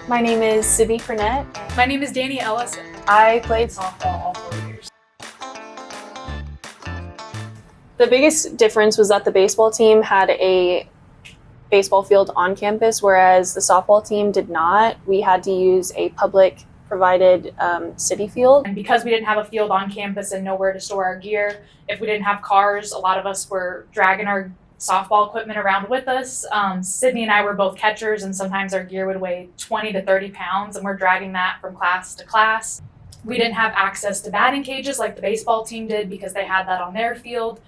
My name is Sydney Prenatt. My name is Dani Ellis. I played softball all 4 years. The biggest difference was that the baseball team had a baseball field on campus, whereas the softball team did not. We had to use a public provided city field. And because we didn't have a field on campus and nowhere to store our gear, if we didn't have cars, a lot of us were dragging our softball equipment around with us. Sydney and I were both catchers, and sometimes our gear would weigh 20 to 30 pounds, and we're dragging that from class to class. We didn't have access to batting cages like the baseball team did because they had that on their field.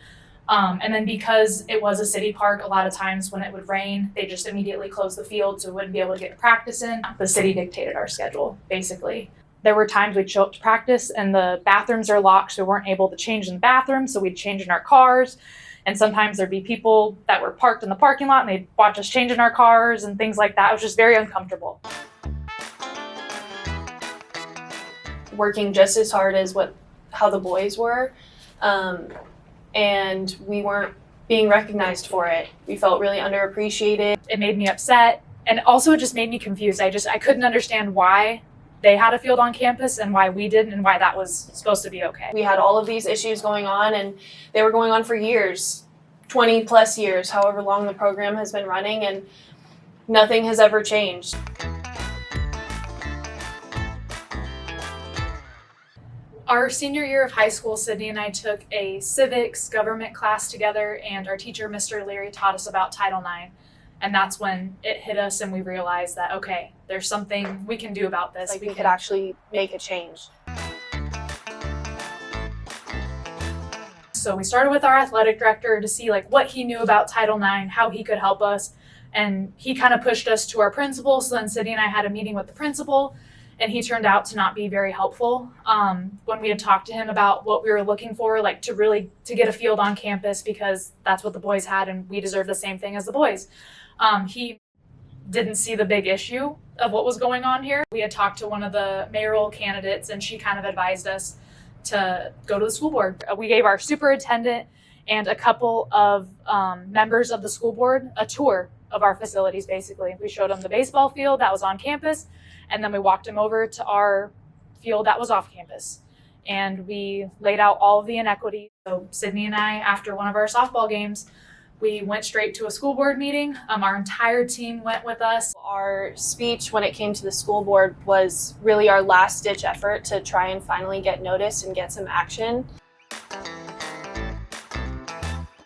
And then because it was a city park, a lot of times when it would rain, they just immediately closed the field so we wouldn't be able to get practice in. The city dictated our schedule, basically. There were times we'd show up to practice and the bathrooms are locked, so we weren't able to change in the bathroom, so we'd change in our cars. And sometimes there'd be people that were parked in the parking lot and they'd watch us change in our cars and things like that. It was just very uncomfortable. Working just as hard as how the boys were. And we weren't being recognized for it. We felt really underappreciated. It made me upset, and also it just made me confused. I couldn't understand why they had a field on campus and why we didn't, and why that was supposed to be okay. We had all of these issues going on, and they were going on for years, 20 plus years, however long the program has been running, and nothing has ever changed. Our senior year of high school, Sydney and I took a civics government class together, and our teacher, Mr. Leary, taught us about Title IX. And that's when it hit us and we realized that, okay, there's something we can do about this. Like we could actually make a change. So we started with our athletic director to see what he knew about Title IX, how he could help us. And he kind of pushed us to our principal. So then Sydney and I had a meeting with the principal, and he turned out to not be very helpful. When we had talked to him about what we were looking for, to get a field on campus, because that's what the boys had and we deserve the same thing as the boys. He didn't see the big issue of what was going on here. We had talked to one of the mayoral candidates, and she kind of advised us to go to the school board. We gave our superintendent and a couple of members of the school board a tour of our facilities, basically. We showed them the baseball field that was on campus, and then we walked them over to our field that was off campus. And we laid out all of the inequity. So Sydney and I, after one of our softball games, we went straight to a school board meeting. Our entire team went with us. Our speech when it came to the school board was really our last ditch effort to try and finally get noticed and get some action.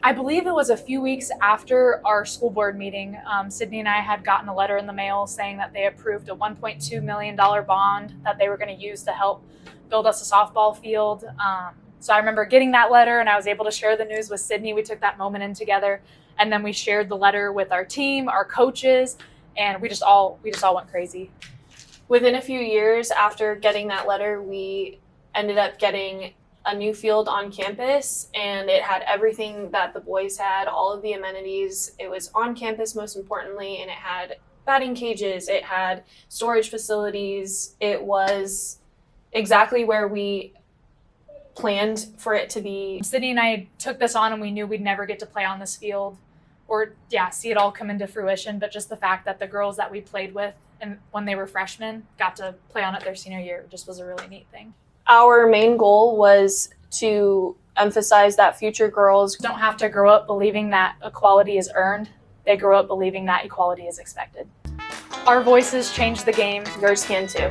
I believe it was a few weeks after our school board meeting, Sydney and I had gotten a letter in the mail saying that they approved a $1.2 million bond that they were going to use to help build us a softball field. So I remember getting that letter, and I was able to share the news with Sydney. We took that moment in together, and then we shared the letter with our team, our coaches, and we just all went crazy. Within a few years after getting that letter, we ended up getting a new field on campus, and it had everything that the boys had, all of the amenities. It was on campus, most importantly, and it had batting cages, it had storage facilities. It was exactly where we planned for it to be. Sydney and I took this on, and we knew we'd never get to play on this field or see it all come into fruition, but just the fact that the girls that we played with and when they were freshmen got to play on it their senior year just was a really neat thing. Our main goal was to emphasize that future girls don't have to grow up believing that equality is earned. They grow up believing that equality is expected. Our voices change the game. Yours can too.